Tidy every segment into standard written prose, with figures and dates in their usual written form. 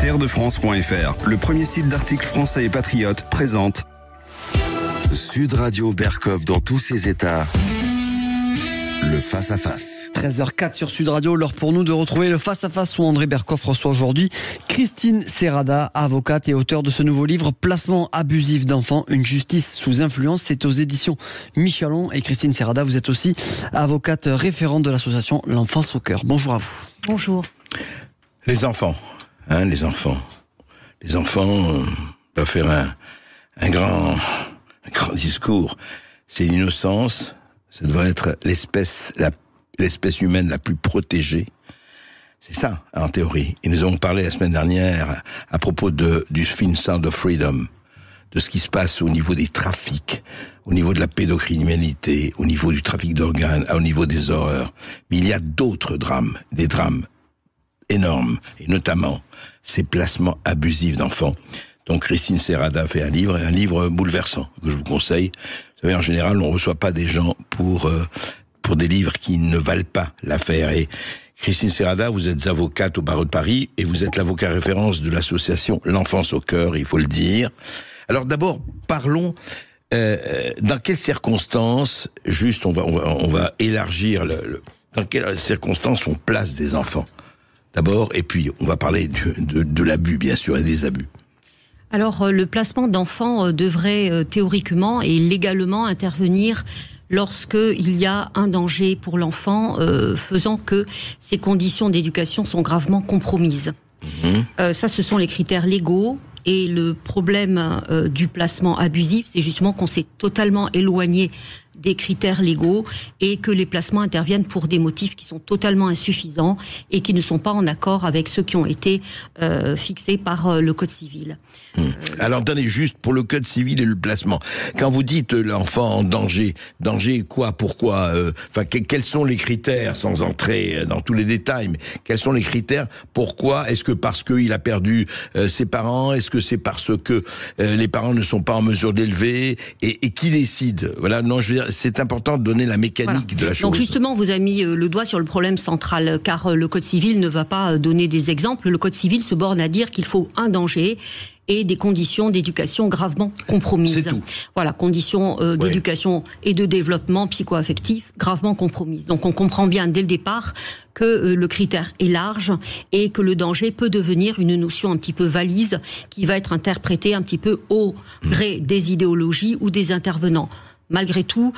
Terredefrance.fr, le premier site d'articles français et patriotes, présente Sud Radio Berkov dans tous ses états. Le face-à-face. 13h04 sur Sud Radio, l'heure pour nous de retrouver le face-à-face où André Berkov reçoit aujourd'hui Christine Serrada, avocate et auteure de ce nouveau livre Placement abusif d'enfants, une justice sous influence. C'est aux éditions Michalon. Et Christine Serrada, vous êtes aussi avocate référente de l'association L'Enfance au cœur. Bonjour à vous. Bonjour. Les enfants, les enfants doivent faire un grand discours. C'est l'innocence. Ça devrait être l'espèce humaine la plus protégée. C'est ça, en théorie. Et nous avons parlé la semaine dernière à propos du film Sound of Freedom, de ce qui se passe au niveau des trafics, au niveau de la pédocriminalité, au niveau du trafic d'organes, au niveau des horreurs. Mais il y a d'autres drames, des drames énormes, et notamment ces placements abusifs d'enfants. Donc Christine Serrada fait un livre bouleversant, que je vous conseille. Vous savez, en général, on ne reçoit pas des gens pour des livres qui ne valent pas l'affaire. Et Christine Serrada, vous êtes avocate au barreau de Paris, et vous êtes l'avocat référence de l'association L'Enfance au cœur, il faut le dire. Alors d'abord, parlons, dans quelles circonstances, juste on va élargir, dans quelles circonstances on place des enfants d'abord, et puis on va parler de l'abus, bien sûr, et des abus. Alors, le placement d'enfants devrait théoriquement et légalement intervenir lorsqu'il y a un danger pour l'enfant faisant que ses conditions d'éducation sont gravement compromises. Ça, ce sont les critères légaux. Et le problème du placement abusif, c'est justement qu'on s'est totalement éloigné des critères légaux et que les placements interviennent pour des motifs qui sont totalement insuffisants et qui ne sont pas en accord avec ceux qui ont été fixés par le Code civil. Alors, attendez, juste pour le Code civil et le placement. Quand vous dites l'enfant en danger quoi, pourquoi, quels sont les critères, sans entrer dans tous les détails, mais quels sont les critères, pourquoi, est-ce que parce qu'il a perdu ses parents, est-ce que c'est parce que les parents ne sont pas en mesure d'élever, et qui décide? Voilà, non, je veux dire, c'est important de donner la mécanique de la chose. Donc justement, vous avez mis le doigt sur le problème central, car le Code civil ne va pas donner des exemples. Le Code civil se borne à dire qu'il faut un danger et des conditions d'éducation gravement compromises. C'est tout. Voilà, conditions d'éducation et de développement psycho-affectif gravement compromises. Donc on comprend bien dès le départ que le critère est large et que le danger peut devenir une notion un petit peu valise qui va être interprétée un petit peu au gré des idéologies ou des intervenants. Malgré tout,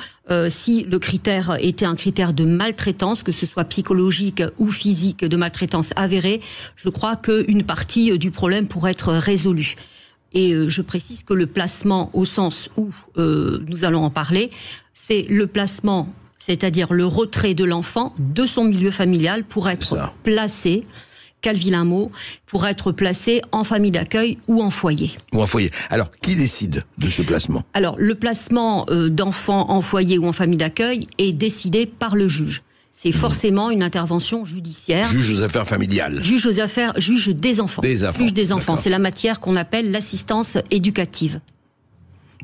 si le critère était un critère de maltraitance, que ce soit psychologique ou physique, de maltraitance avérée, je crois qu'une partie du problème pourrait être résolue. Et je précise que le placement, au sens où nous allons en parler, c'est le placement, c'est-à-dire le retrait de l'enfant de son milieu familial pour être placé, quel vilain mot, pour être placé en famille d'accueil ou en foyer. Ou en foyer. Alors, qui décide de ce placement? Alors, le placement d'enfants en foyer ou en famille d'accueil est décidé par le juge. C'est forcément une intervention judiciaire. Juge aux affaires familiales. Juge des enfants. Juge des enfants. C'est la matière qu'on appelle l'assistance éducative.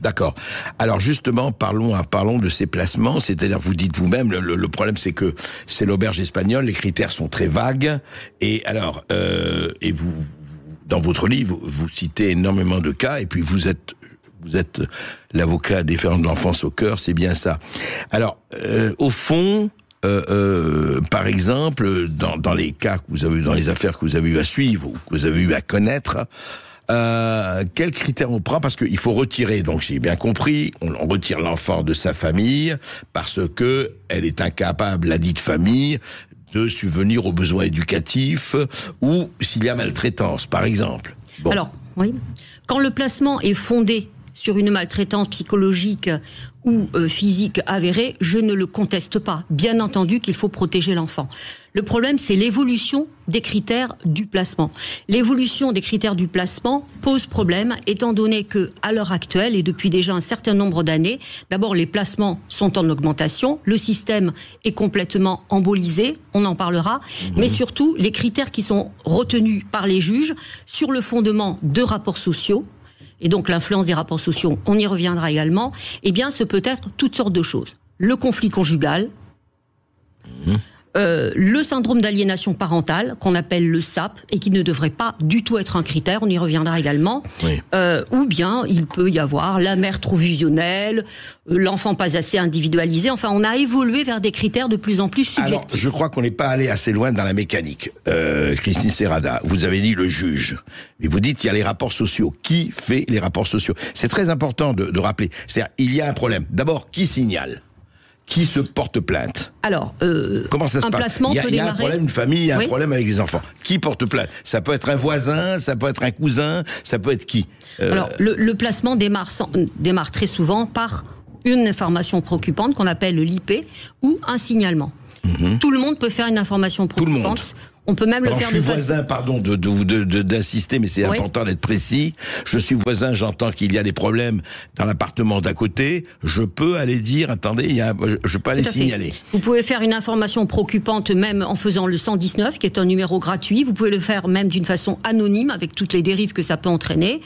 D'accord. Alors justement, parlons de ces placements. C'est-à-dire, vous dites vous-même, le problème c'est que c'est l'auberge espagnole, les critères sont très vagues. Et alors, et vous, dans votre livre, vous citez énormément de cas. Et puis vous êtes l'avocat défendant de l'enfance au cœur, c'est bien ça. Alors, au fond, par exemple, dans les cas que vous avez eu, dans les affaires que vous avez eu à suivre ou que vous avez eu à connaître. Quels critères on prend? Parce qu'il faut retirer, donc j'ai bien compris, on retire l'enfant de sa famille parce que elle est incapable, la dite famille, de subvenir aux besoins éducatifs ou s'il y a maltraitance, par exemple. Bon. Alors, oui, quand le placement est fondé sur une maltraitance psychologique ou physique avérée, je ne le conteste pas. Bien entendu qu'il faut protéger l'enfant. Le problème, c'est l'évolution des critères du placement. L'évolution des critères du placement pose problème, étant donné que, à l'heure actuelle, et depuis déjà un certain nombre d'années, d'abord les placements sont en augmentation, le système est complètement embolisé, on en parlera, mais surtout les critères qui sont retenus par les juges sur le fondement de rapports sociaux, et donc l'influence des rapports sociaux, on y reviendra également, eh bien ce peut être toutes sortes de choses. Le conflit conjugal, le syndrome d'aliénation parentale, qu'on appelle le SAP, et qui ne devrait pas du tout être un critère, on y reviendra également, Oui. Ou bien il peut y avoir la mère trop fusionnelle, l'enfant pas assez individualisé, enfin on a évolué vers des critères de plus en plus subjectifs. Alors, je crois qu'on n'est pas allé assez loin dans la mécanique. Christine Serrada, vous avez dit le juge, mais vous dites il y a les rapports sociaux. Qui fait les rapports sociaux? C'est très important de rappeler. C'est-à-dire, il y a un problème. D'abord, qui signale? Qui se porte plainte? Alors, comment ça se un passe? placement Il y a peut un démarrer... problème, une famille, il y a un Oui. problème avec les enfants. Qui porte plainte? Ça peut être un voisin, ça peut être un cousin, ça peut être qui? Alors, le placement démarre très souvent par une information préoccupante qu'on appelle l'IP ou un signalement. Tout le monde peut faire une information Tout le monde. préoccupante. On peut même Alors, le faire je suis de façon... voisin, pardon d'insister, mais c'est Oui. important d'être précis. Je suis voisin, j'entends qu'il y a des problèmes dans l'appartement d'à côté. Je peux aller dire, attendez, je peux aller Tout à fait. signaler. Vous pouvez faire une information préoccupante même en faisant le 119, qui est un numéro gratuit. Vous pouvez le faire même d'une façon anonyme, avec toutes les dérives que ça peut entraîner.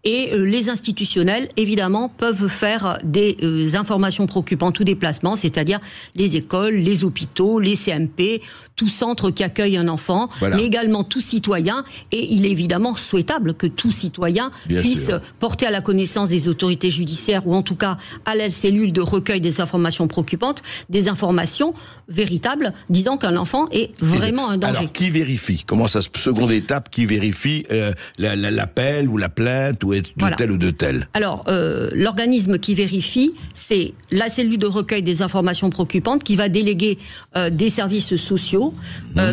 Et les institutionnels, évidemment, peuvent faire des informations préoccupantes ou des placements, c'est-à-dire les écoles, les hôpitaux, les CMP, tout centre qui accueille un enfant, Voilà. mais également tout citoyen. Et il est évidemment souhaitable que tout citoyen Bien puisse sûr. porter à la connaissance des autorités judiciaires, ou en tout cas à la cellule de recueil des informations préoccupantes, des informations véritables disant qu'un enfant est vraiment un danger. Alors, qui vérifie? Comment ça se... Seconde étape, qui vérifie l'appel ou la plainte ou de Voilà. tel ou de tel? Alors, l'organisme qui vérifie, c'est la cellule de recueil des informations préoccupantes qui va déléguer des services sociaux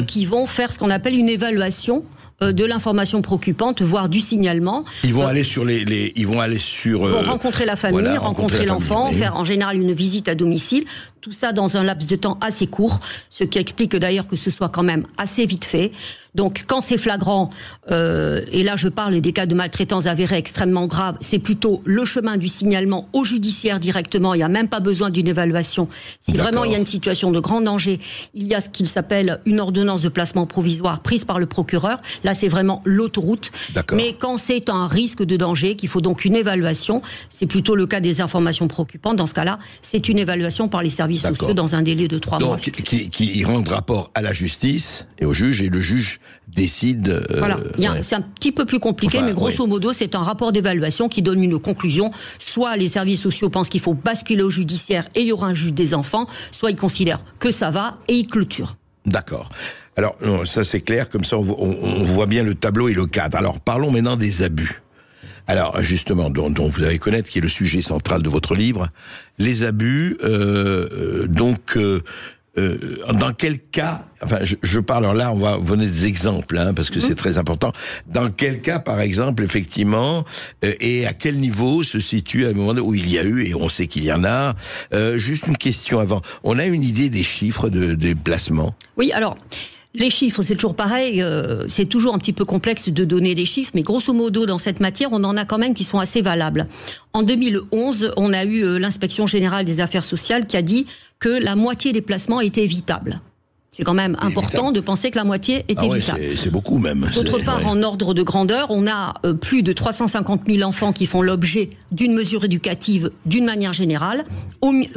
qui vont faire ce qu'on appelle une évaluation de l'information préoccupante, voire du signalement. Ils vont aller sur ils vont aller sur... Ils vont rencontrer la famille, voilà, rencontrer la l'enfant, famille, oui. faire en général une visite à domicile, tout ça dans un laps de temps assez court, ce qui explique d'ailleurs que ce soit quand même assez vite fait. Donc quand c'est flagrant, et là je parle des cas de maltraitance avérés extrêmement graves, c'est plutôt le chemin du signalement au judiciaire directement, il n'y a même pas besoin d'une évaluation. Si D'accord. vraiment il y a une situation de grand danger, il y a ce qu'il s'appelle une ordonnance de placement provisoire prise par le procureur, là c'est vraiment l'autoroute. D'accord. Mais quand c'est un risque de danger, qu'il faut donc une évaluation, c'est plutôt le cas des informations préoccupantes, dans ce cas-là, c'est une évaluation par les services D'accord. sociaux dans un délai de 3 mois. Donc, fixé. qui rendent rapport à la justice et au juge, et le juge décide... Voilà, ouais. c'est un petit peu plus compliqué, Enfin, mais grosso oui. modo, c'est un rapport d'évaluation qui donne une conclusion. Soit les services sociaux pensent qu'il faut basculer au judiciaire et il y aura un juge des enfants, soit ils considèrent que ça va et ils clôturent. D'accord. Alors, non, ça c'est clair, comme ça on voit bien le tableau et le cadre. Alors, parlons maintenant des abus. Alors, justement, dont vous allez connaître, qui est le sujet central de votre livre, les abus, dans quel cas, enfin, je parle, alors là, on va donner des exemples, hein, parce que c'est très important. Dans quel cas, par exemple, effectivement, et à quel niveau se situe à un moment où il y a eu, et on sait qu'il y en a, juste une question avant. On a une idée des chiffres des placements? Oui, alors... Les chiffres, c'est toujours pareil, c'est toujours un petit peu complexe de donner des chiffres, mais grosso modo, dans cette matière, on en a quand même qui sont assez valables. En 2011, on a eu l'Inspection Générale des Affaires Sociales qui a dit que la moitié des placements étaient évitables. C'est quand même important de penser que la moitié est évitable. C'est beaucoup même. D'autre part, ouais. en ordre de grandeur, on a plus de 350 000 enfants qui font l'objet d'une mesure éducative d'une manière générale,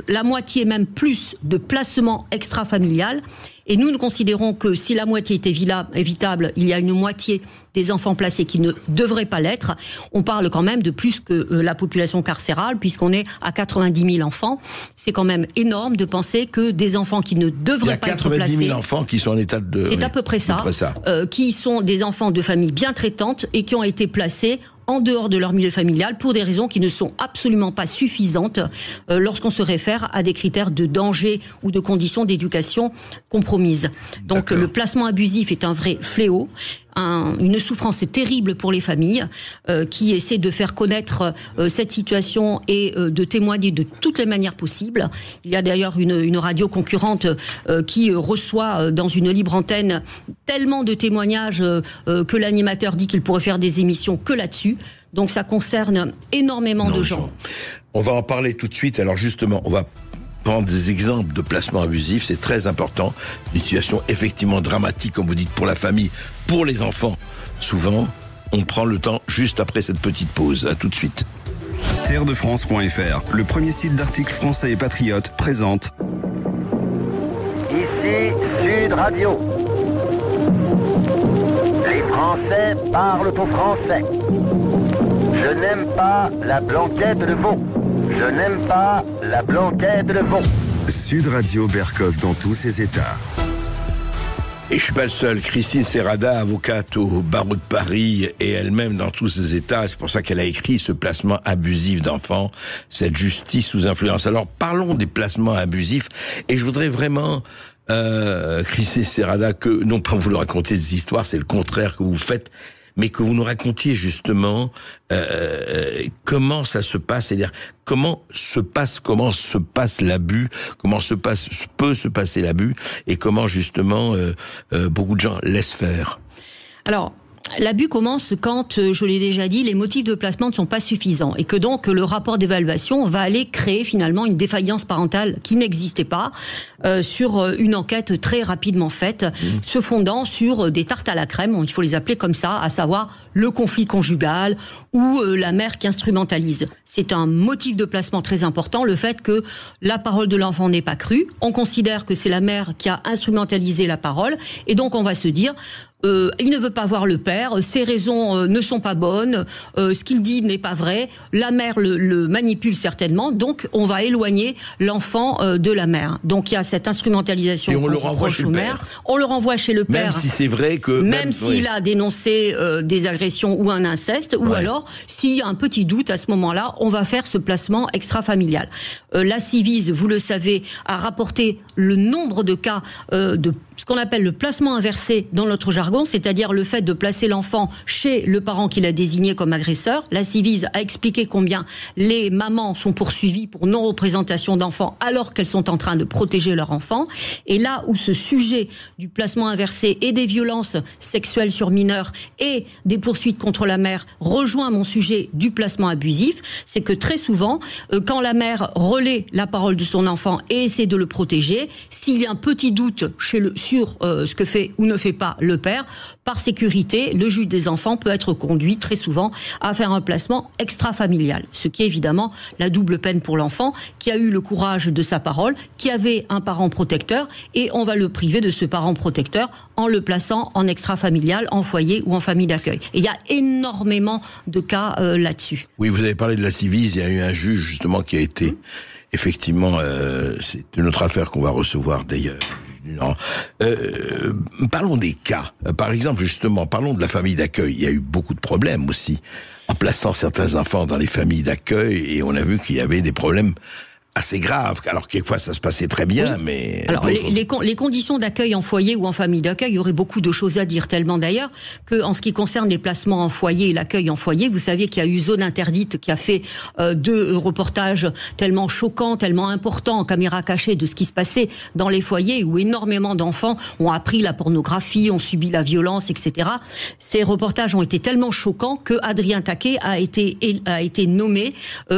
la moitié même plus de placements extrafamiliales. Et nous considérons que si la moitié est évitable, il y a une moitié des enfants placés qui ne devraient pas l'être. On parle quand même de plus que la population carcérale, puisqu'on est à 90 000 enfants. C'est quand même énorme de penser que des enfants qui ne devraient pas être placés... Il y a 90 000 enfants qui sont en état de... C'est à peu près ça. Qui sont des enfants de familles bien traitantes et qui ont été placés en dehors de leur milieu familial pour des raisons qui ne sont absolument pas suffisantes lorsqu'on se réfère à des critères de danger ou de conditions d'éducation compromises. Donc le placement abusif est un vrai fléau, une souffrance terrible pour les familles qui essaient de faire connaître cette situation et de témoigner de toutes les manières possibles. Il y a d'ailleurs une radio concurrente qui reçoit dans une libre antenne tellement de témoignages que l'animateur dit qu'il pourrait faire des émissions que là-dessus. Donc ça concerne énormément de gens. On va en parler tout de suite. Alors justement, on va prendre des exemples de placements abusifs, c'est très important. Une situation effectivement dramatique, comme vous dites, pour la famille, pour les enfants. Souvent, on prend le temps juste après cette petite pause. À tout de suite. Terredefrance.fr, le premier site d'articles français et patriotes, présente Ici Sud Radio. Les Français parlent au français. Je n'aime pas la blanquette de veau. Je n'aime pas la blanquette de veau. Sud Radio Berkov dans tous ses états. Et je suis pas le seul. Christine Serrada, avocate au barreau de Paris, et elle-même dans tous ses états. C'est pour ça qu'elle a écrit ce placement abusif d'enfants, cette justice sous influence. Alors parlons des placements abusifs. Et je voudrais vraiment, Christine Serrada, que non pas vous nous raconter des histoires, c'est le contraire que vous faites, mais que vous nous racontiez justement comment ça se passe, c'est-à-dire comment se passe l'abus, peut se passer l'abus, et comment justement beaucoup de gens laissent faire. Alors, l'abus commence quand, je l'ai déjà dit, les motifs de placement ne sont pas suffisants et que donc le rapport d'évaluation va aller créer finalement une défaillance parentale qui n'existait pas sur une enquête très rapidement faite, se fondant sur des tartes à la crème, il faut les appeler comme ça, à savoir le conflit conjugal ou la mère qui instrumentalise. C'est un motif de placement très important, le fait que la parole de l'enfant n'est pas crue. On considère que c'est la mère qui a instrumentalisé la parole et donc on va se dire il ne veut pas voir le père, ses raisons ne sont pas bonnes, ce qu'il dit n'est pas vrai, la mère le manipule certainement, donc on va éloigner l'enfant de la mère. Donc il y a cette instrumentalisation. Et on le renvoie chez le père. On le renvoie chez le père. Même si c'est vrai que... Même s'il a dénoncé des agressions ou un inceste, ou alors s'il y a un petit doute à ce moment-là, on va faire ce placement extra-familial. La Civise, vous le savez, a rapporté le nombre de cas de ce qu'on appelle le placement inversé dans notre jargon, c'est-à-dire le fait de placer l'enfant chez le parent qu'il a désigné comme agresseur. La Civise a expliqué combien les mamans sont poursuivies pour non-représentation d'enfants alors qu'elles sont en train de protéger leur enfant. Et là où ce sujet du placement inversé et des violences sexuelles sur mineurs et des poursuites contre la mère rejoint mon sujet du placement abusif, c'est que très souvent, quand la mère relaie la parole de son enfant et essaie de le protéger, s'il y a un petit doute sur ce que fait ou ne fait pas le père, par sécurité, le juge des enfants peut être conduit très souvent à faire un placement extra-familial. Ce qui est évidemment la double peine pour l'enfant qui a eu le courage de sa parole, qui avait un parent protecteur, et on va le priver de ce parent protecteur en le plaçant en extra-familial, en foyer ou en famille d'accueil. Et il y a énormément de cas là-dessus. Oui, vous avez parlé de la Civise, il y a eu un juge justement qui a été... Effectivement, c'est une autre affaire qu'on va recevoir d'ailleurs. Parlons des cas. Par exemple, justement, parlons de la famille d'accueil. Il y a eu beaucoup de problèmes aussi en plaçant certains enfants dans les familles d'accueil, et on a vu qu'il y avait des problèmes assez grave, alors quelquefois ça se passait très bien, mais... Alors les conditions d'accueil en foyer ou en famille d'accueil, il y aurait beaucoup de choses à dire, tellement d'ailleurs que en ce qui concerne les placements en foyer et l'accueil en foyer, vous savez qu'il y a eu Zone Interdite qui a fait deux reportages tellement choquants, tellement importants en caméra cachée de ce qui se passait dans les foyers où énormément d'enfants ont appris la pornographie, ont subi la violence, etc. Ces reportages ont été tellement choquants que Adrien Taquet a été nommé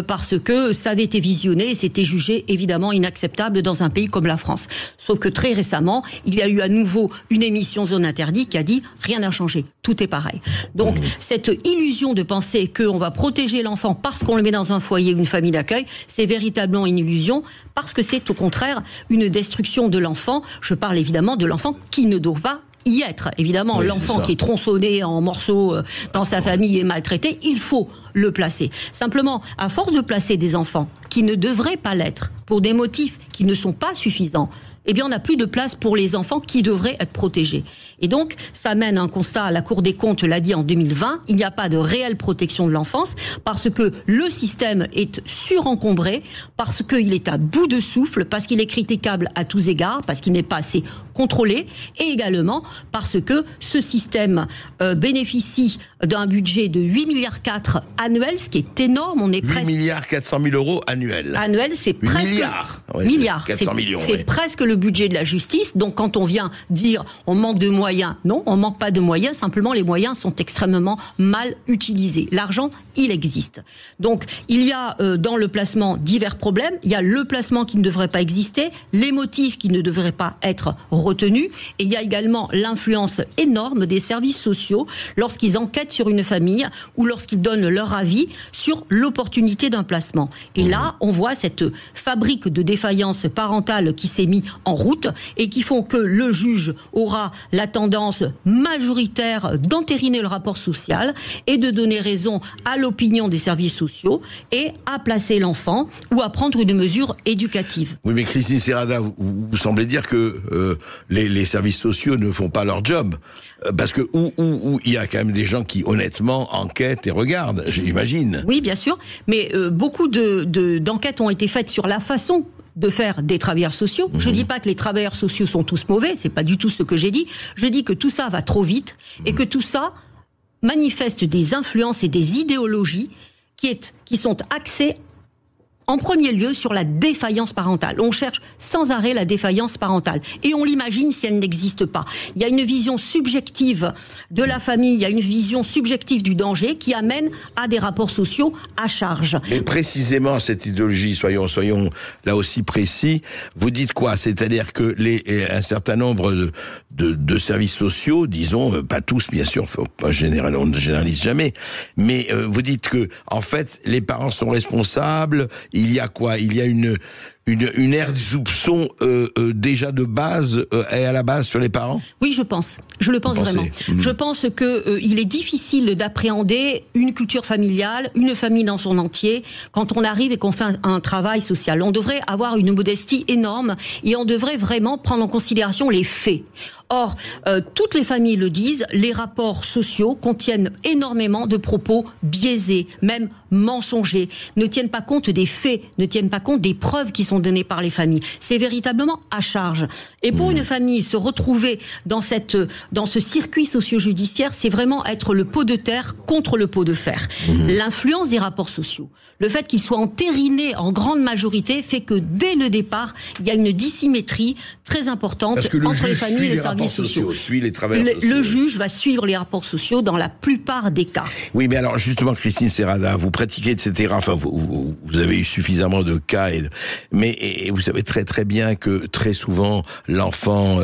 parce que ça avait été visionné et c'était jugé évidemment inacceptable dans un pays comme la France. Sauf que très récemment, il y a eu à nouveau une émission Zone Interdite qui a dit rien n'a changé, tout est pareil. Donc cette illusion de penser qu'on va protéger l'enfant parce qu'on le met dans un foyer ou une famille d'accueil, c'est véritablement une illusion parce que c'est au contraire une destruction de l'enfant. Je parle évidemment de l'enfant qui ne doit pas y être. Évidemment, l'enfant qui est tronçonné en morceaux dans sa famille et maltraité, il faut le placer. Simplement, à force de placer des enfants qui ne devraient pas l'être, pour des motifs qui ne sont pas suffisants, eh bien, on n'a plus de place pour les enfants qui devraient être protégés. Et donc, ça mène à un constat, la Cour des comptes l'a dit en 2020, il n'y a pas de réelle protection de l'enfance parce que le système est surencombré, parce qu'il est à bout de souffle, parce qu'il est critiquable à tous égards, parce qu'il n'est pas assez contrôlé, et également parce que ce système bénéficie d'un budget de 8,4 milliards annuel, ce qui est énorme. On est 8 milliards 400 000 euros annuels. Annuel, c'est presque... Milliards. 400 millions. C'est presque le budget de la justice. Donc quand on vient dire on manque de moyens, non, on manque pas de moyens, simplement les moyens sont extrêmement mal utilisés. L'argent, il existe. Donc il y a dans le placement divers problèmes. Il y a le placement qui ne devrait pas exister, les motifs qui ne devraient pas être retenus, et il y a également l'influence énorme des services sociaux lorsqu'ils enquêtent enquêtent sur une famille ou lorsqu'ils donnent leur avis sur l'opportunité d'un placement. Et là, on voit cette fabrique de défaillance parentale qui s'est mise en route et qui font que le juge aura la tendance majoritaire d'entériner le rapport social et de donner raison à l'opinion des services sociaux et à placer l'enfant ou à prendre une mesure éducative. Oui, mais Christine Serrada, vous semblez dire que les services sociaux ne font pas leur job. Parce que où il y a quand même des gens qui honnêtement enquêtent et regardent, j'imagine. Oui, bien sûr, mais beaucoup d'enquêtes ont été faites sur la façon de faire des travailleurs sociaux. Je dis pas que les travailleurs sociaux sont tous mauvais, c'est pas du tout ce que j'ai dit. Je dis que tout ça va trop vite et que tout ça manifeste des influences et des idéologies qui sont axées en premier lieu sur la défaillance parentale. On cherche sans arrêt la défaillance parentale. Et on l'imagine si elle n'existe pas. Il y a une vision subjective de la famille, il y a une vision subjective du danger qui amène à des rapports sociaux à charge. Mais précisément cette idéologie, soyons là aussi précis, vous dites quoi? C'est-à-dire que un certain nombre de services sociaux, disons, pas tous bien sûr, on ne généralise jamais, mais vous dites que en fait les parents sont responsables. Il y a quoi? Il y a une ère du soupçon déjà de base et à la base sur les parents? Oui, je pense. Je le pense vraiment. Je pense que il est difficile d'appréhender une culture familiale, une famille dans son entier, quand on arrive et qu'on fait un travail social. On devrait avoir une modestie énorme et on devrait vraiment prendre en considération les faits. Or, toutes les familles le disent, les rapports sociaux contiennent énormément de propos biaisés, même mensongers, ne tiennent pas compte des faits, ne tiennent pas compte des preuves qui sont données par les familles. C'est véritablement à charge. Et pour une famille, se retrouver dans ce circuit socio-judiciaire, c'est vraiment être le pot de terre contre le pot de fer. L'influence des rapports sociaux, le fait qu'ils soient entérinés en grande majorité, fait que dès le départ, il y a une dissymétrie très importante entre les familles et les services sociaux. Le juge va suivre les rapports sociaux dans la plupart des cas. Oui, mais alors justement, Christine Serrada, vous pratiquez, etc. Enfin, vous avez eu suffisamment de cas, mais vous savez très très bien que très souvent l'enfant,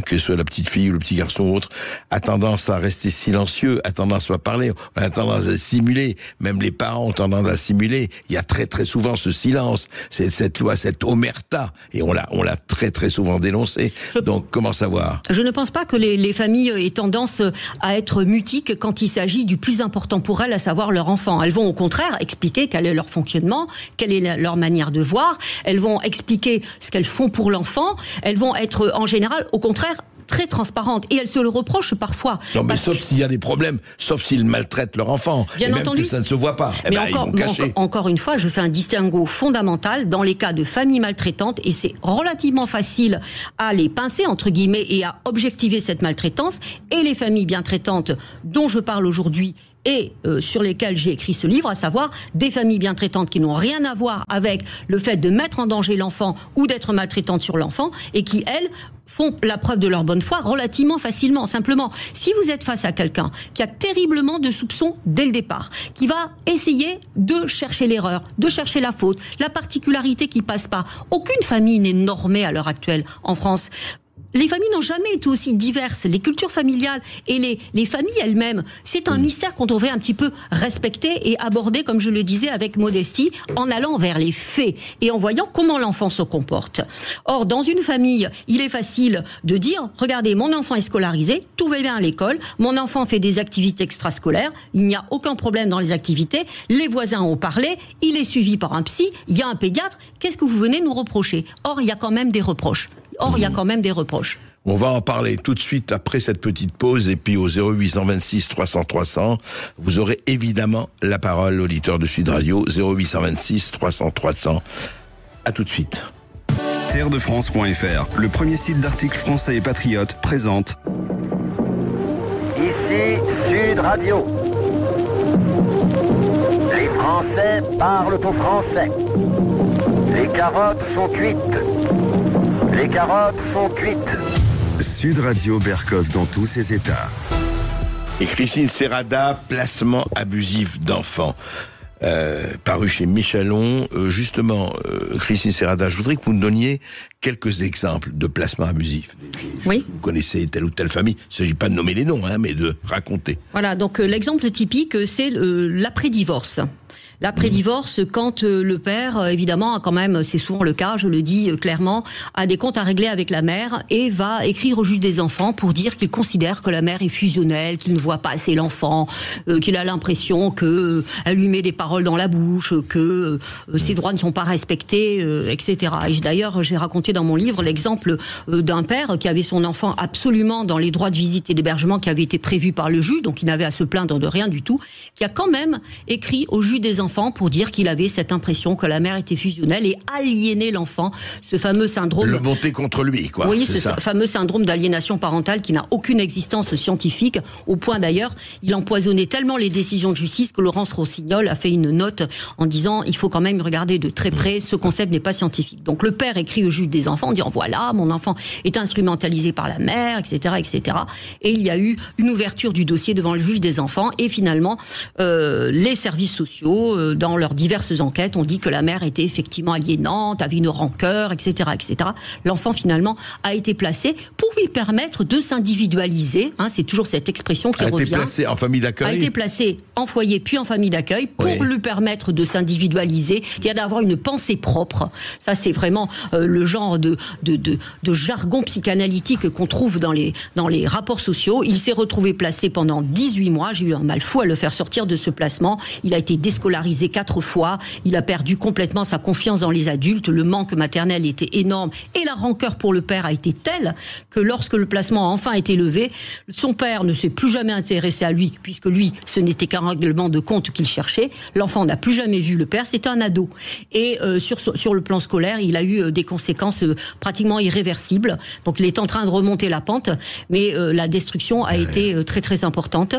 que ce soit la petite fille ou le petit garçon ou autre, a tendance à rester silencieux, a tendance à parler, a tendance à simuler. Même les parents ont tendance à simuler. Il y a très très souvent ce silence, cette loi, cette omerta, et on l'a très très souvent dénoncé. Donc comment savoir? Je ne pense pas que les familles aient tendance à être mutiques quand il s'agit du plus important pour elles, à savoir leur enfant. Elles vont au contraire expliquer quel est leur fonctionnement, quelle est leur manière de voir. Elles vont expliquer ce qu'elles font pour l'enfant. Elles vont être en général, au contraire, très transparentes, et elles se le reprochent parfois. Non, mais sauf s'il y a des problèmes, sauf s'ils maltraitent leur enfant. Bien et entendu. Même que ça ne se voit pas. Mais encore une fois, je fais un distinguo fondamental dans les cas de familles maltraitantes, et c'est relativement facile à les pincer, entre guillemets, et à objectiver cette maltraitance, et les familles bien traitantes dont je parle aujourd'hui, et sur lesquelles j'ai écrit ce livre, à savoir des familles bien traitantes qui n'ont rien à voir avec le fait de mettre en danger l'enfant ou d'être maltraitantes sur l'enfant, et qui, elles, font la preuve de leur bonne foi relativement facilement. Simplement, si vous êtes face à quelqu'un qui a terriblement de soupçons dès le départ, qui va essayer de chercher l'erreur, de chercher la faute, la particularité qui passe pas. Aucune famille n'est normée à l'heure actuelle en France. Les familles n'ont jamais été aussi diverses. Les cultures familiales et les familles elles-mêmes, c'est un mystère qu'on devrait un petit peu respecter et aborder, comme je le disais, avec modestie, en allant vers les faits et en voyant comment l'enfant se comporte. Or, dans une famille, il est facile de dire, regardez, mon enfant est scolarisé, tout va bien à l'école, mon enfant fait des activités extrascolaires, il n'y a aucun problème dans les activités, les voisins ont parlé, il est suivi par un psy, il y a un pédiatre, qu'est-ce que vous venez nous reprocher? Or, il y a quand même des reproches. On va en parler tout de suite après cette petite pause, et puis au 0826 300 300, vous aurez évidemment la parole, auditeur de Sud Radio, 0826 300 300. À tout de suite. Terredefrance.fr, le premier site d'articles français et patriotes, présente. Ici Sud Radio. Les Français parlent au français. Les carottes sont cuites. Les carottes sont cuites. Sud Radio Berkoff dans tous ses états. Et Christine Serrada, placement abusif d'enfants. paru chez Michelon. Justement, Christine Serrada, je voudrais que vous nous donniez quelques exemples de placements abusifs. Oui. Vous connaissez telle ou telle famille. Il ne s'agit pas de nommer les noms, mais de raconter. Voilà, donc l'exemple typique, c'est l'après-divorce. L'après-divorce, quand le père, évidemment, quand même, c'est souvent le cas, je le dis clairement, a des comptes à régler avec la mère et va écrire au juge des enfants pour dire qu'il considère que la mère est fusionnelle, qu'il ne voit pas assez l'enfant, qu'il a l'impression qu'elle lui met des paroles dans la bouche, que ses droits ne sont pas respectés, etc. Et d'ailleurs, j'ai raconté dans mon livre l'exemple d'un père qui avait son enfant absolument dans les droits de visite et d'hébergement qui avaient été prévus par le juge, donc il n'avait à se plaindre de rien du tout, qui a quand même écrit au juge des enfants pour dire qu'il avait cette impression que la mère était fusionnelle et aliéner l'enfant, ce fameux syndrome... Le monter contre lui, quoi. Oui, ce fameux syndrome d'aliénation parentale qui n'a aucune existence scientifique, au point d'ailleurs, il empoisonnait tellement les décisions de justice que Laurence Rossignol a fait une note en disant il faut quand même regarder de très près, ce concept n'est pas scientifique. Donc le père écrit au juge des enfants en disant voilà, mon enfant est instrumentalisé par la mère, etc., etc. Et il y a eu une ouverture du dossier devant le juge des enfants et finalement, les services sociaux, dans leurs diverses enquêtes, on dit que la mère était effectivement aliénante, avait une rancœur, etc., etc. L'enfant, finalement, a été placé pour lui permettre de s'individualiser. C'est toujours cette expression qui revient. A été placé en famille d'accueil. A été placé en foyer, puis en famille d'accueil, pour lui permettre de s'individualiser, d'avoir une pensée propre. Ça, c'est vraiment le genre de jargon psychanalytique qu'on trouve dans les rapports sociaux. Il s'est retrouvé placé pendant 18 mois. J'ai eu un mal fou à le faire sortir de ce placement. Il a été déscolarisé 4 fois, il a perdu complètement sa confiance dans les adultes, le manque maternel était énorme et la rancœur pour le père a été telle que lorsque le placement a enfin été levé, son père ne s'est plus jamais intéressé à lui, puisque lui, ce n'était qu'un règlement de compte qu'il cherchait, l'enfant n'a plus jamais vu le père, c'était un ado. Et sur le plan scolaire, il a eu des conséquences pratiquement irréversibles, donc il est en train de remonter la pente, mais la destruction a été très très importante.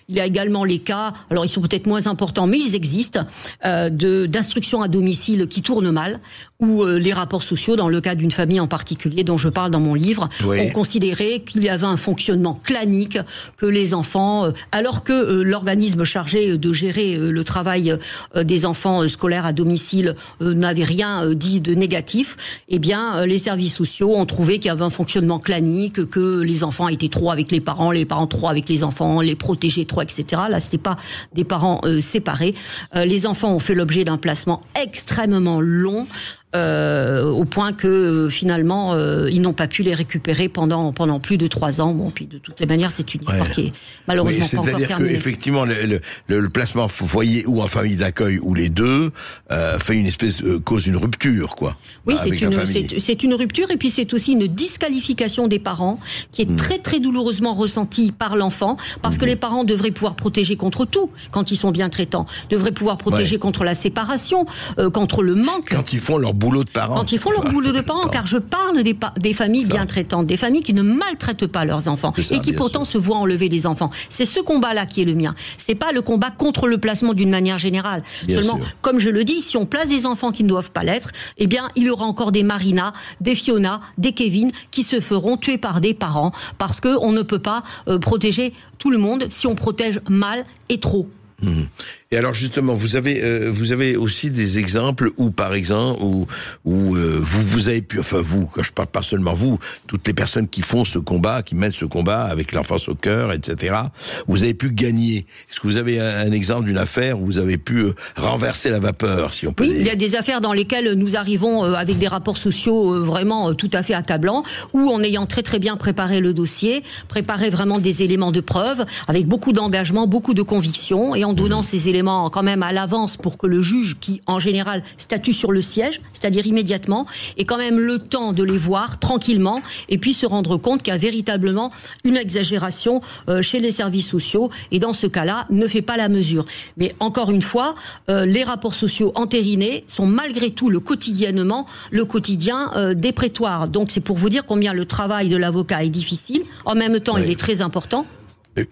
Il y a également les cas, alors ils sont peut-être moins importants, mais ils existent, d'instruction à domicile qui tournent mal, où les rapports sociaux, dans le cas d'une famille en particulier dont je parle dans mon livre, ont considéré qu'il y avait un fonctionnement clanique, que les enfants, alors que l'organisme chargé de gérer le travail des enfants scolaires à domicile n'avait rien dit de négatif, eh bien les services sociaux ont trouvé qu'il y avait un fonctionnement clanique, que les enfants étaient trop avec les parents trop avec les enfants, les protégeaient trop, etc. Là, c'était pas des parents séparés. Les enfants ont fait l'objet d'un placement extrêmement long, au point que finalement ils n'ont pas pu les récupérer pendant plus de 3 ans. Bon, puis de toutes les manières, c'est une histoire qui est malheureusement pas encore terminée. C'est-à-dire qu'effectivement le placement foyer ou en famille d'accueil ou les deux fait une espèce cause une rupture, quoi. Oui, c'est une rupture et puis c'est aussi une disqualification des parents qui est très très douloureusement ressentie par l'enfant, parce que les parents devraient pouvoir protéger contre tout quand ils sont bien traitants, devraient pouvoir protéger contre la séparation, contre le manque. Quand ils font leur boulot de parents. Quand ils font leur boulot de parents, car je parle des familles bien traitantes, des familles qui ne maltraitent pas leurs enfants et qui pourtant se voient enlever les enfants. C'est ce combat-là qui est le mien. C'est pas le combat contre le placement d'une manière générale. Seulement, comme je le dis, si on place des enfants qui ne doivent pas l'être, eh bien, il y aura encore des Marina, des Fiona, des Kevin qui se feront tuer par des parents parce qu'on ne peut pas protéger tout le monde si on protège mal et trop. Et alors justement, vous avez aussi des exemples où, par exemple, vous avez pu, enfin vous, que je parle pas seulement vous, toutes les personnes qui font ce combat, qui mènent ce combat avec l'enfance au cœur, etc. Vous avez pu gagner. Est-ce que vous avez un exemple d'une affaire où vous avez pu renverser la vapeur, si on peut dire? Il y a des affaires dans lesquelles nous arrivons avec des rapports sociaux vraiment tout à fait accablants, où en ayant très très bien préparé le dossier, préparé vraiment des éléments de preuve, avec beaucoup d'engagement, beaucoup de conviction, et en donnant ces éléments quand même à l'avance pour que le juge, qui en général statue sur le siège, c'est-à-dire immédiatement, ait quand même le temps de les voir tranquillement et puis se rendre compte qu'il y a véritablement une exagération chez les services sociaux et dans ce cas-là ne fait pas la mesure. Mais encore une fois, les rapports sociaux entérinés sont malgré tout le quotidien des prétoires. Donc c'est pour vous dire combien le travail de l'avocat est difficile. En même temps, il est très important.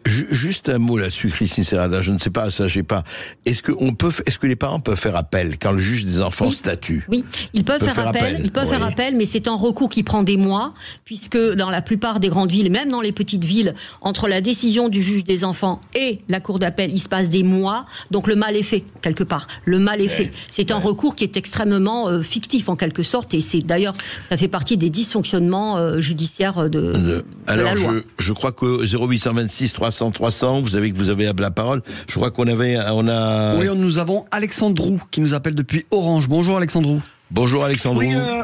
Juste un mot là-dessus, Christine Serrada, je ne sais pas, ça j'ai pas. Est-ce que les parents peuvent faire appel quand le juge des enfants statue? Oui, ils peuvent faire appel. Ils peuvent faire appel, mais c'est un recours qui prend des mois, puisque dans la plupart des grandes villes, même dans les petites villes, entre la décision du juge des enfants et la cour d'appel, il se passe des mois. Donc le mal est fait quelque part. Le mal est fait. C'est un recours qui est extrêmement fictif en quelque sorte, et c'est d'ailleurs ça fait partie des dysfonctionnements judiciaires de la loi. Alors je crois que 0826 300 300, vous savez que vous avez la parole. Je crois qu'on a... Oui, nous avons Alexandre Roux qui nous appelle depuis Orange. Bonjour Alexandre Roux. Bonjour Alexandre Roux.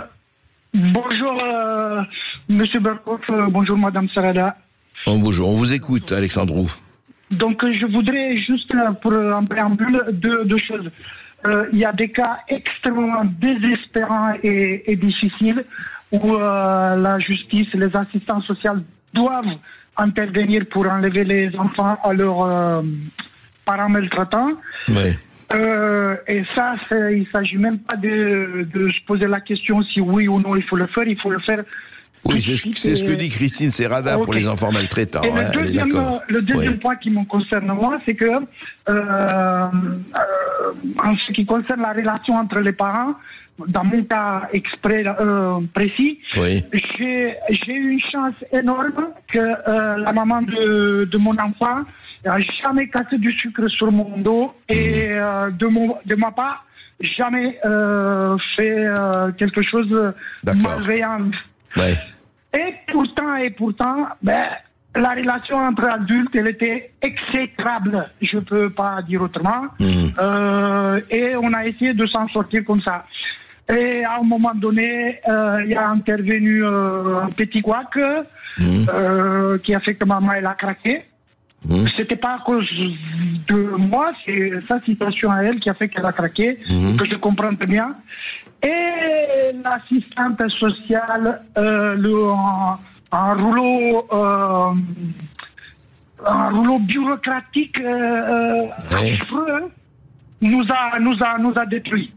Bonjour Monsieur Berkoff, bonjour Madame Serrada. Bonjour, on vous écoute Alexandre Roux. Donc je voudrais juste pour un préambule deux choses. Il y a des cas extrêmement désespérants et difficiles où la justice, les assistants sociaux doivent intervenir pour enlever les enfants à leurs parents maltraitants. Oui. Et ça, il ne s'agit même pas de se poser la question si oui ou non il faut le faire. Il faut le faire. Oui, c'est ce que dit Christine Serrada pour les enfants maltraitants. Et le deuxième point qui me concerne moi, c'est que en ce qui concerne la relation entre les parents, dans mon cas précis, j'ai eu une chance énorme que la maman de mon enfant n'a jamais cassé du sucre sur mon dos et de ma part, jamais fait quelque chose de malveillant. Ouais. Et pourtant, la relation entre adultes, elle était exécrable, je peux pas dire autrement. Et on a essayé de s'en sortir comme ça. Et à un moment donné, il y a intervenu un petit couac qui a fait que maman elle a craqué. C'était pas à cause de moi, c'est sa situation à elle qui a fait qu'elle a craqué, que je comprends très bien. Et l'assistante sociale, un rouleau bureaucratique affreux nous a détruits.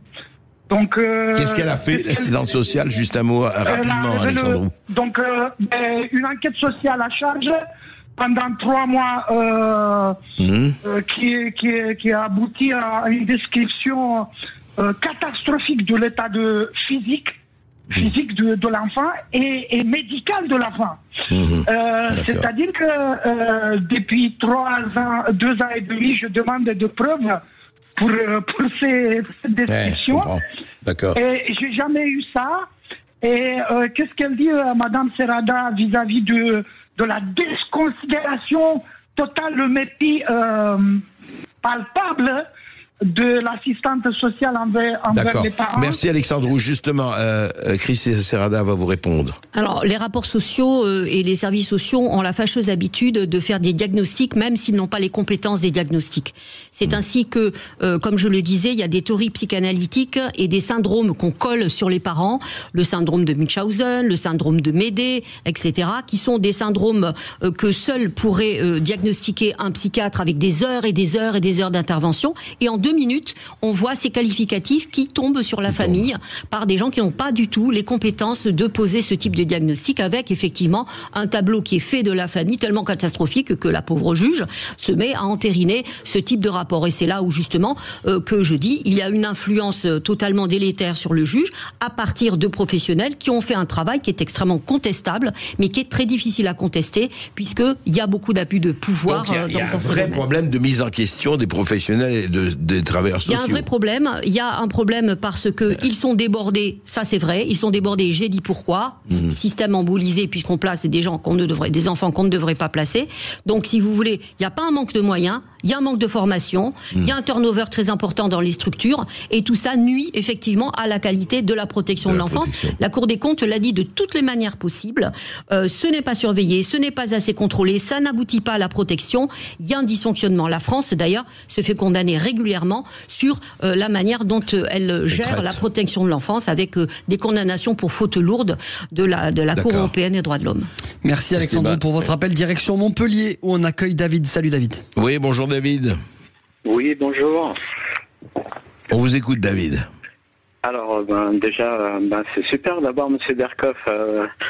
Donc, qu'est-ce qu'elle a fait, l'assistante sociale? Juste un mot rapidement, Alexandre. Donc, une enquête sociale à charge pendant 3 mois qui a abouti à une description catastrophique de l'état physique de l'enfant et médical de l'enfant. C'est-à-dire que depuis 2 ans et demi, je demande de preuves pour cette description. D'accord. Et j'ai jamais eu ça. Et qu'est-ce qu'elle dit, Madame Serrada, vis-à-vis de la déconsidération totale, le mépris palpable de l'assistante sociale envers les parents. Merci Alexandre. Justement, Christine Serrada va vous répondre. Alors, les rapports sociaux et les services sociaux ont la fâcheuse habitude de faire des diagnostics, même s'ils n'ont pas les compétences des diagnostics. C'est ainsi que, comme je le disais, il y a des théories psychanalytiques et des syndromes qu'on colle sur les parents, le syndrome de Munchausen, le syndrome de Médée, etc., qui sont des syndromes que seul pourrait diagnostiquer un psychiatre avec des heures et des heures et des heures d'intervention. Et en 2 minutes, on voit ces qualificatifs qui tombent sur la famille par des gens qui n'ont pas du tout les compétences de poser ce type de diagnostic, avec effectivement un tableau qui est fait de la famille tellement catastrophique que la pauvre juge se met à entériner ce type de rapport. Et c'est là où justement que je dis, il y a une influence totalement délétère sur le juge à partir de professionnels qui ont fait un travail qui est extrêmement contestable, mais qui est très difficile à contester puisqu'il y a beaucoup d'abus de pouvoir. Donc il y a un vrai problème de mise en question des professionnels et des travailleurs sociaux. Il y a un vrai problème. Il y a un problème parce que ils sont débordés. Ça, c'est vrai. Ils sont débordés. J'ai dit pourquoi. Système embolisé puisqu'on place des enfants qu'on ne devrait pas placer. Donc, si vous voulez, il n'y a pas un manque de moyens. Il y a un manque de formation. Il y a un turnover très important dans les structures. Et tout ça nuit effectivement à la qualité de la protection de l'enfance. La Cour des comptes l'a dit de toutes les manières possibles. Ce n'est pas surveillé. Ce n'est pas assez contrôlé. Ça n'aboutit pas à la protection. Il y a un dysfonctionnement. La France, d'ailleurs, se fait condamner régulièrement sur la manière dont elle gère la protection de l'enfance avec des condamnations pour faute lourde de la Cour européenne des droits de l'homme. Merci Alexandre pour votre appel. Direction Montpellier où on accueille David. Salut David. Oui, bonjour David. Oui, bonjour. On vous écoute David. Alors, déjà, c'est super d'avoir M. Berkoff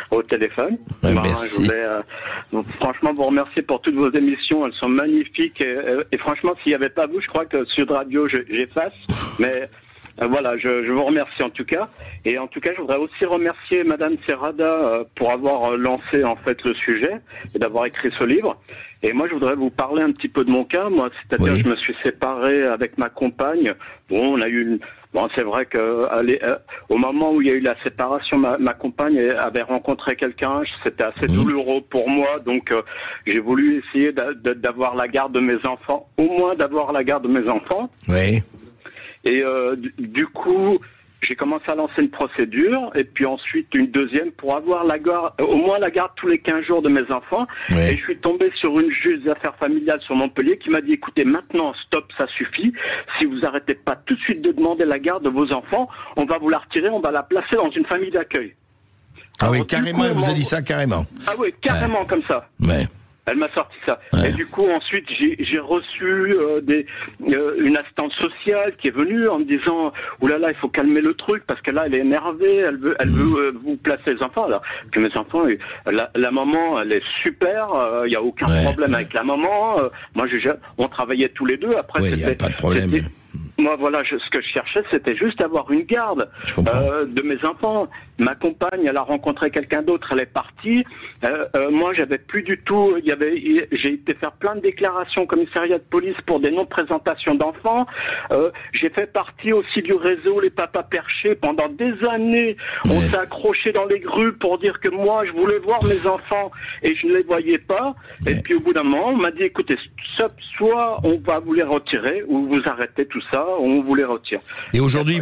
au téléphone. Merci. Je voulais franchement vous remercier pour toutes vos émissions. Elles sont magnifiques. Et franchement, s'il n'y avait pas vous, je crois que Sud Radio, j'efface. Mais voilà, je vous remercie en tout cas. Et en tout cas, je voudrais aussi remercier Madame Serrada pour avoir lancé en fait le sujet et d'avoir écrit ce livre. Et moi, je voudrais vous parler un petit peu de mon cas. Moi, c'est-à-dire que je me suis séparé avec ma compagne. Bon, on a eu c'est vrai que au moment où il y a eu la séparation, ma compagne avait rencontré quelqu'un. C'était assez douloureux pour moi, donc j'ai voulu essayer d'avoir la garde de mes enfants, au moins d'avoir la garde de mes enfants. Oui. Et du coup, j'ai commencé à lancer une procédure, et puis ensuite une deuxième pour avoir la garde, au moins la garde tous les 15 jours de mes enfants. Et je suis tombé sur une juge des affaires familiales sur Montpellier qui m'a dit, écoutez, maintenant, stop, ça suffit. Si vous arrêtez pas tout de suite de demander la garde de vos enfants, on va vous la retirer, on va la placer dans une famille d'accueil. Ah oui, carrément, elle vous a dit ça, carrément. Ah oui, carrément comme ça. Ouais. Elle m'a sorti ça. Ouais. Et du coup, ensuite, j'ai reçu une assistante sociale qui est venue en me disant « Oulala, il faut calmer le truc parce que là, elle est énervée, elle veut vous placer les enfants. » Alors que mes enfants, la maman, elle est super, il n'y a aucun problème avec la maman. Moi, on travaillait tous les deux. Après, il n'y a pas de problème. Moi, voilà, ce que je cherchais, c'était juste avoir une garde de mes enfants. Ma compagne, elle a rencontré quelqu'un d'autre, elle est partie. Moi, j'avais plus du tout. J'ai été faire plein de déclarations au commissariat de police pour des non-présentations d'enfants. J'ai fait partie aussi du réseau Les Papas Perchés pendant des années. On s'est accroché dans les grues pour dire que moi, je voulais voir mes enfants et je ne les voyais pas. Et puis, au bout d'un moment, on m'a dit, écoutez, soit on va vous les retirer ou vous arrêtez tout ça. On vous les retire. Et aujourd'hui,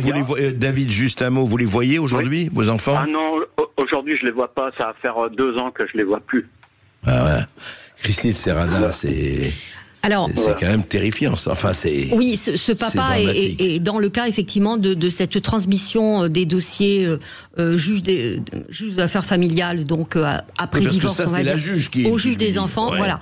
David, juste un mot, vous les voyez aujourd'hui, vos enfants ? Ah non, aujourd'hui je les vois pas, ça va faire 2 ans que je les vois plus. Ah ouais. Christine Serrada, c'est... Alors, c'est quand même terrifiant, ça. Enfin, c'est. Oui, ce papa est dans le cas effectivement de cette transmission des dossiers juge des affaires familiales, donc après divorce, ça, c'est la juge qui au juge des enfants. Voilà.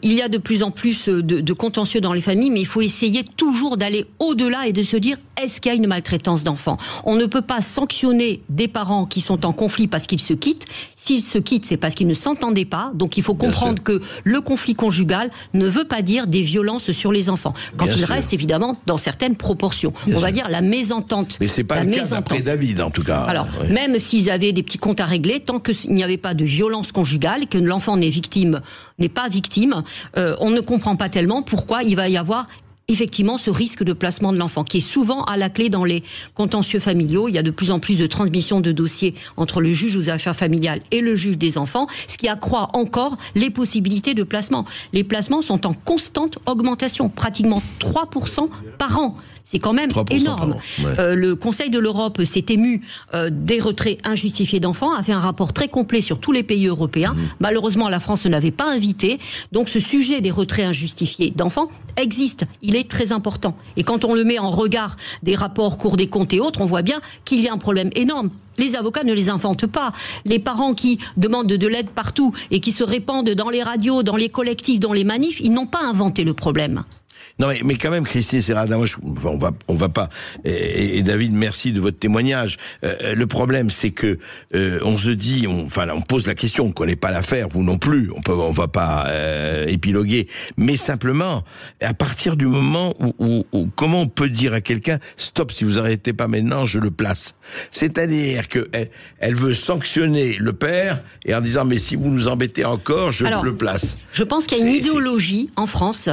Il y a de plus en plus de contentieux dans les familles, mais il faut essayer toujours d'aller au-delà et de se dire est-ce qu'il y a une maltraitance d'enfants ? On ne peut pas sanctionner des parents qui sont en conflit parce qu'ils se quittent. S'ils se quittent, c'est parce qu'ils ne s'entendaient pas. Donc il faut comprendre que le conflit conjugal ne veut pas dire des violences sur les enfants. Quand il reste évidemment dans certaines proportions. On va dire la mésentente. Mais c'est pas le cas d'après David, en tout cas. Alors, même s'ils avaient des petits comptes à régler, tant qu'il n'y avait pas de violence conjugale, que l'enfant n'est pas victime, on ne comprend pas tellement pourquoi il va y avoir effectivement ce risque de placement de l'enfant, qui est souvent à la clé dans les contentieux familiaux. Il y a de plus en plus de transmission de dossiers entre le juge aux affaires familiales et le juge des enfants, ce qui accroît encore les possibilités de placement. Les placements sont en constante augmentation, pratiquement 3% par an. C'est quand même énorme. Le Conseil de l'Europe s'est ému des retraits injustifiés d'enfants, a fait un rapport très complet sur tous les pays européens. Malheureusement, la France ne l'avait pas invité. Donc ce sujet des retraits injustifiés d'enfants existe. Il est très important. Et quand on le met en regard des rapports Cour des comptes et autres, on voit bien qu'il y a un problème énorme. Les avocats ne les inventent pas. Les parents qui demandent de l'aide partout et qui se répandent dans les radios, dans les collectifs, dans les manifs, ils n'ont pas inventé le problème. Non, mais quand même, Christine Serrada, on va pas. Et David, merci de votre témoignage. Le problème, c'est que on se dit, on pose la question, on connaît pas l'affaire, vous non plus. On va pas épiloguer, mais simplement, à partir du moment où comment on peut dire à quelqu'un, stop, si vous arrêtez pas maintenant, je le place. C'est-à-dire que elle veut sanctionner le père et en disant, mais si vous nous embêtez encore, je le place. Je pense qu'il y a une idéologie en France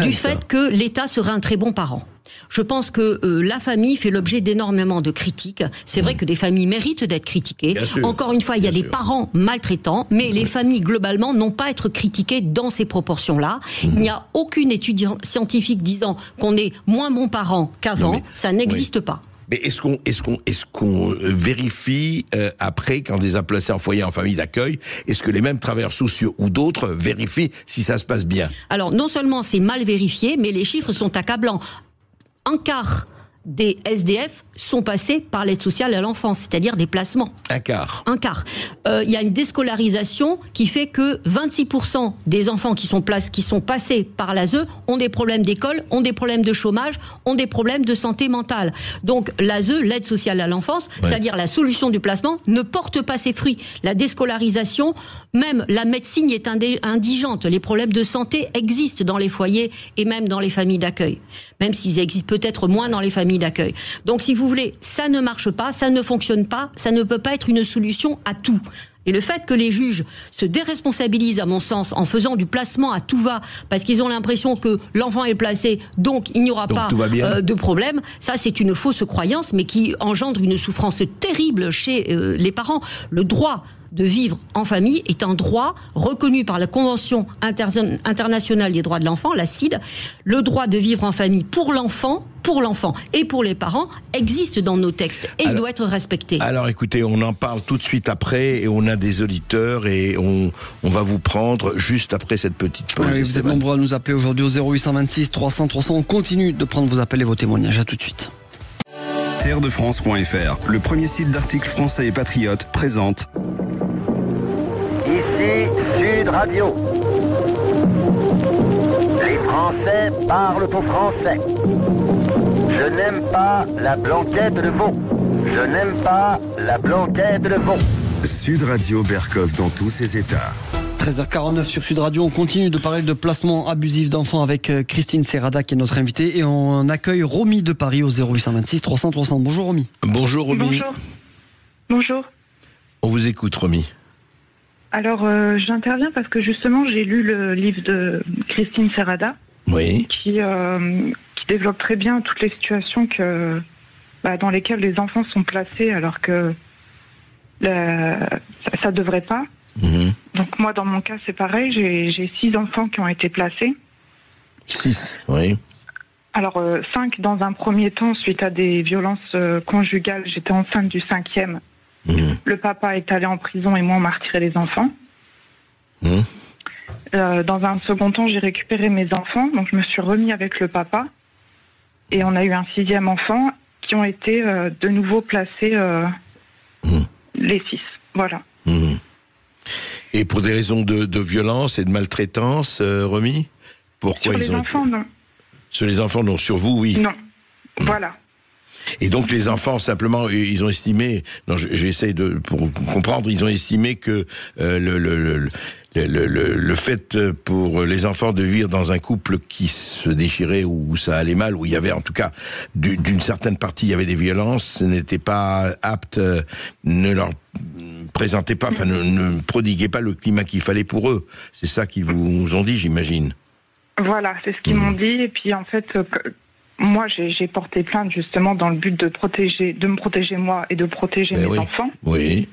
du fait que l'État serait un très bon parent. Je pense que la famille fait l'objet d'énormément de critiques. C'est vrai que des familles méritent d'être critiquées. Encore une fois, il y a des parents maltraitants, mais les familles, globalement, n'ont pas à être critiquées dans ces proportions-là. Il n'y a aucune étude scientifique disant qu'on est moins bons parents qu'avant. Ça n'existe pas. Mais est-ce qu'on vérifie après, quand on les a placés en foyer, en famille d'accueil, est-ce que les mêmes travailleurs sociaux ou d'autres vérifient si ça se passe bien ? Alors, non seulement c'est mal vérifié, mais les chiffres sont accablants. Un quart des SDF sont passés par l'aide sociale à l'enfance, c'est-à-dire des placements. Un quart. Il y a une déscolarisation qui fait que 26% des enfants qui sont passés par l'ASE ont des problèmes d'école, ont des problèmes de chômage, ont des problèmes de santé mentale. Donc l'ASE, l'aide sociale à l'enfance, c'est-à-dire la solution du placement, ne porte pas ses fruits. La déscolarisation, même la médecine est indigente. Les problèmes de santé existent dans les foyers et même dans les familles d'accueil. Même s'ils existent peut-être moins dans les familles d'accueil. Donc si vous voulez, ça ne marche pas, ça ne fonctionne pas, ça ne peut pas être une solution à tout. Et le fait que les juges se déresponsabilisent, à mon sens, en faisant du placement à tout va, parce qu'ils ont l'impression que l'enfant est placé, donc il n'y aura pas de problème, ça c'est une fausse croyance, mais qui engendre une souffrance terrible chez les parents. Le droit de vivre en famille est un droit reconnu par la Convention internationale des droits de l'enfant, la CIDE. Le droit de vivre en famille pour l'enfant et pour les parents existe dans nos textes et il doit être respecté. Alors écoutez, on en parle tout de suite après et on a des auditeurs et on va vous prendre juste après cette petite pause. Oui, vous êtes nombreux à nous appeler aujourd'hui au 0826 300 300. On continue de prendre vos appels et vos témoignages. À tout de suite. Terredefrance.fr, le premier site d'articles français et patriotes, présente. Ici Sud Radio. Les Français parlent au français. Je n'aime pas la blanquette de veau. Je n'aime pas la blanquette de veau. Sud Radio Berkov dans tous ses états. 13h49 sur Sud Radio, on continue de parler de placement abusif d'enfants avec Christine Serrada qui est notre invitée et on accueille Romy de Paris au 0826 300 300. Bonjour Romy. Bonjour Romy. Bonjour. On vous écoute Romy. Alors j'interviens parce que justement j'ai lu le livre de Christine Serrada qui développe très bien toutes les situations dans lesquelles les enfants sont placés alors que ça devrait pas. Donc moi dans mon cas c'est pareil, j'ai 6 enfants qui ont été placés. 6, oui. Alors 5 dans un premier temps suite à des violences conjugales, j'étais enceinte du 5e. Le papa est allé en prison et moi on m'a retiré les enfants. Dans un second temps j'ai récupéré mes enfants, donc je me suis remis avec le papa et on a eu un 6e enfant qui ont été de nouveau placés les 6. Voilà. Et pour des raisons de violence et de maltraitance, Romy? Pourquoi sur les enfants, non. Sur les enfants, non. Sur vous, oui. Non. Voilà. Et donc les enfants, simplement, ils ont estimé, j'essaye pour comprendre, ils ont estimé que le fait pour les enfants de vivre dans un couple qui se déchirait, où ça allait mal, où il y avait en tout cas, d'une certaine partie, il y avait des violences, n'était pas apte, ne leur présentait pas, enfin ne prodiguait pas le climat qu'il fallait pour eux. C'est ça qu'ils vous ont dit, j'imagine. Voilà, c'est ce qu'ils m'ont dit. Et puis en fait, moi j'ai porté plainte justement dans le but de me protéger moi et de protéger mes enfants. Oui.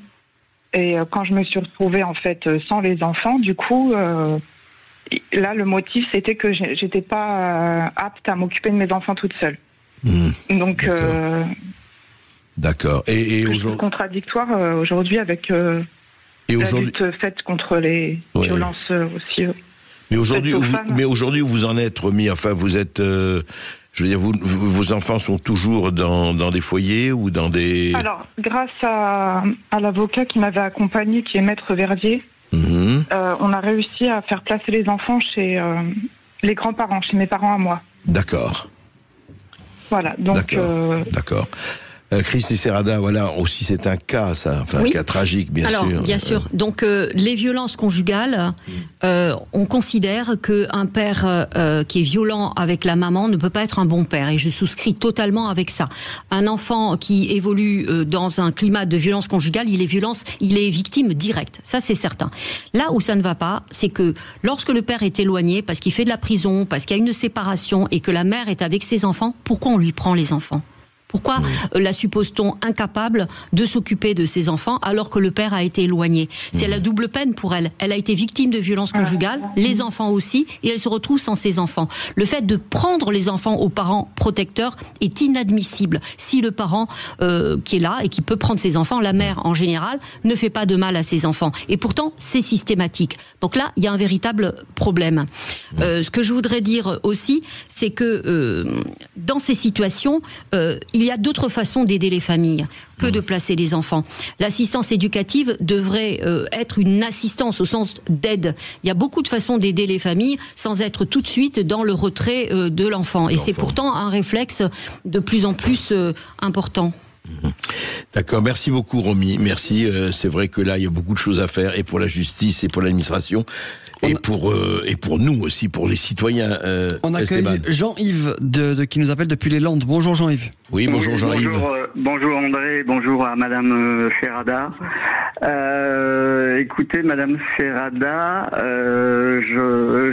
Et quand je me suis retrouvée en fait sans les enfants, du coup, là le motif c'était que j'étais pas apte à m'occuper de mes enfants toute seule. Donc. D'accord. Et aujourd'hui. C'est contradictoire aujourd'hui avec la lutte faite contre les violences aussi. Mais aujourd'hui, vous en êtes remis. Enfin, vous êtes. Je veux dire, vos enfants sont toujours dans des foyers ou dans des. Alors, grâce à l'avocat qui m'avait accompagné, qui est Maître Verdier, on a réussi à faire placer les enfants chez les grands-parents, chez mes parents à moi. D'accord. Voilà. Donc. D'accord. Christine Serrada, voilà, aussi c'est un cas, ça, un cas tragique, bien sûr. Alors, bien sûr. Donc, les violences conjugales, on considère qu'un père qui est violent avec la maman ne peut pas être un bon père, et je souscris totalement avec ça. Un enfant qui évolue dans un climat de violence conjugale, il est victime directe, ça c'est certain. Là où ça ne va pas, c'est que lorsque le père est éloigné, parce qu'il fait de la prison, parce qu'il y a une séparation, et que la mère est avec ses enfants, pourquoi on lui prend les enfants ? Pourquoi la suppose-t-on incapable de s'occuper de ses enfants alors que le père a été éloigné? C'est la double peine pour elle. Elle a été victime de violences conjugales, les enfants aussi, et elle se retrouve sans ses enfants. Le fait de prendre les enfants aux parents protecteurs est inadmissible. Si le parent qui est là et qui peut prendre ses enfants, la mère en général, ne fait pas de mal à ses enfants. Et pourtant, c'est systématique. Donc là, il y a un véritable problème. Ce que je voudrais dire aussi, c'est que dans ces situations, il y a d'autres façons d'aider les familles que de placer les enfants. L'assistance éducative devrait être une assistance au sens d'aide. Il y a beaucoup de façons d'aider les familles sans être tout de suite dans le retrait de l'enfant. Et c'est pourtant un réflexe de plus en plus important. D'accord, merci beaucoup Romy, merci. C'est vrai que là il y a beaucoup de choses à faire, et pour la justice et pour l'administration, et pour nous aussi, pour les citoyens. On accueille Jean-Yves qui nous appelle depuis les Landes. Bonjour Jean-Yves. Oui, bonjour Jean-Yves. Bonjour André, bonjour à Madame Serrada. Écoutez, Madame Serrada,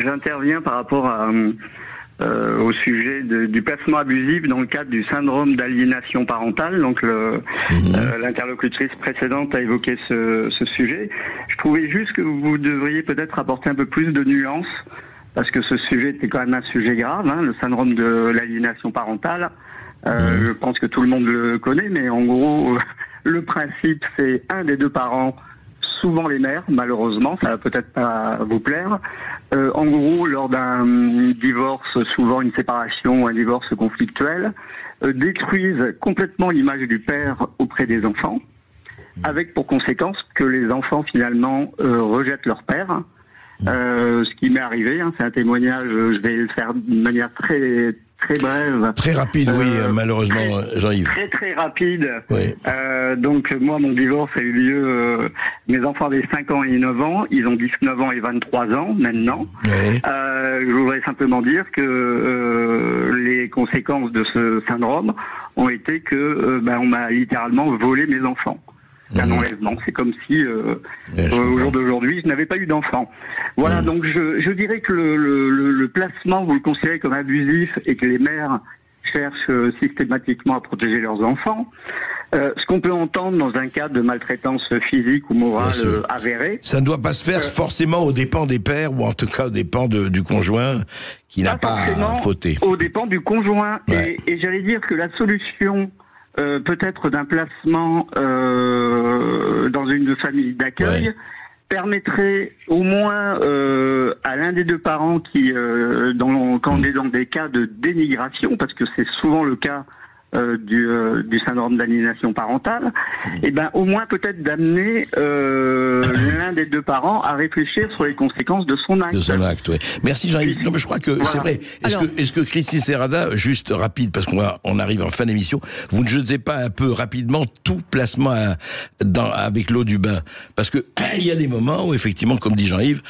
j'interviens par rapport au sujet du placement abusif dans le cadre du syndrome d'aliénation parentale. Donc l'interlocutrice précédente a évoqué ce sujet. Je trouvais juste que vous devriez peut-être apporter un peu plus de nuances, parce que ce sujet était quand même un sujet grave, hein, le syndrome de l'aliénation parentale. Je pense que tout le monde le connaît, mais en gros, le principe, c'est un des deux parents, souvent les mères, malheureusement, ça va peut-être pas vous plaire. En gros, lors d'un divorce, souvent une séparation ou un divorce conflictuel, détruisent complètement l'image du père auprès des enfants, avec pour conséquence que les enfants finalement rejettent leur père. Ce qui m'est arrivé, hein, c'est un témoignage, je vais le faire de manière très brève. Très rapide, oui, malheureusement, Jean-Yves. Très rapide. Oui. Donc, moi, mon divorce a eu lieu, mes enfants avaient 5 ans et 9 ans, ils ont 19 ans et 23 ans, maintenant. Oui. Je voudrais simplement dire que les conséquences de ce syndrome ont été que, on m'a littéralement volé mes enfants. Un enlèvement. C'est comme si, au jour d'aujourd'hui, je n'avais pas eu d'enfant. Voilà, donc je dirais que le placement, vous le considérez comme abusif et que les mères cherchent systématiquement à protéger leurs enfants. Ce qu'on peut entendre dans un cas de maltraitance physique ou morale avérée. Ça ne doit pas se faire forcément aux dépens des pères, ou en tout cas aux dépens du conjoint qui n'a pas fauté. Aux dépens du conjoint. Ouais. Et j'allais dire que la solution peut-être d'un placement dans une famille d'accueil permettrait au moins à l'un des deux parents qui, quand on est dans des cas de dénigration, parce que c'est souvent le cas du syndrome d'aliénation parentale, et au moins peut-être d'amener l'un des deux parents à réfléchir sur les conséquences de son acte. De son acte, oui. Merci Jean-Yves. Non, mais je crois que c'est vrai. Est-ce que Christine Serrada, juste rapide, parce qu'on arrive en fin d'émission, vous ne jetez pas un peu rapidement tout placement avec l'eau du bain? Parce que il y a des moments où effectivement, comme dit Jean-Yves,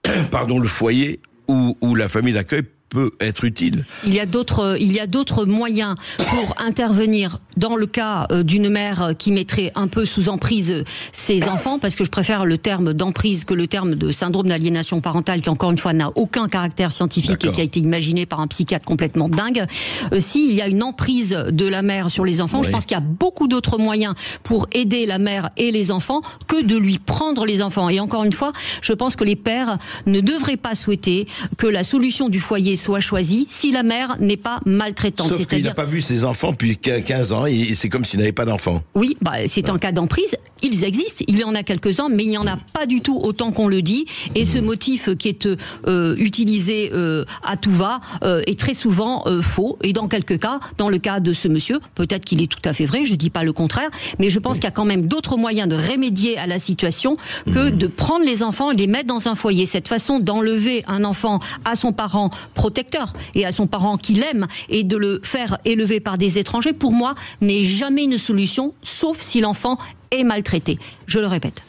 le foyer ou la famille d'accueil peut être utile. Il y a d'autres moyens pour intervenir dans le cas d'une mère qui mettrait un peu sous emprise ses enfants, parce que je préfère le terme d'emprise que le terme de syndrome d'aliénation parentale, qui encore une fois n'a aucun caractère scientifique et qui a été imaginé par un psychiatre complètement dingue. S'il y a une emprise de la mère sur les enfants, je pense qu'il y a beaucoup d'autres moyens pour aider la mère et les enfants que de lui prendre les enfants. Et encore une fois, je pense que les pères ne devraient pas souhaiter que la solution du foyer soit choisie si la mère n'est pas maltraitante. Sauf qu'il n'a pas vu ses enfants depuis 15 ans et c'est comme s'il n'avait pas d'enfants. Oui, c'est un cas d'emprise. Ils existent, il y en a quelques-uns, mais il n'y en a pas du tout autant qu'on le dit. Et ce motif qui est utilisé à tout va est très souvent faux. Et dans quelques cas, dans le cas de ce monsieur, peut-être qu'il est tout à fait vrai, je ne dis pas le contraire, mais je pense qu'il y a quand même d'autres moyens de remédier à la situation que de prendre les enfants et les mettre dans un foyer. Cette façon d'enlever un enfant à son parent protecteur et à son parent qui l'aime et de le faire élever par des étrangers, pour moi, n'est jamais une solution, sauf si l'enfant est maltraité. Je le répète.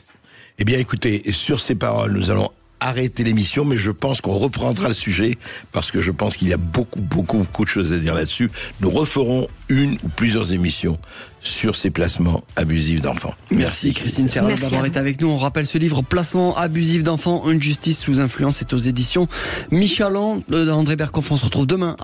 Eh bien, écoutez, sur ces paroles, nous allons arrêter l'émission, mais je pense qu'on reprendra le sujet, parce que je pense qu'il y a beaucoup de choses à dire là-dessus. Nous referons une ou plusieurs émissions sur ces placements abusifs d'enfants. Merci Christine Serrada d'avoir été avec nous. On rappelle ce livre, Placement abusif d'enfants, une justice sous influence, c'est aux éditions Michalon. André Berkoff, on se retrouve demain.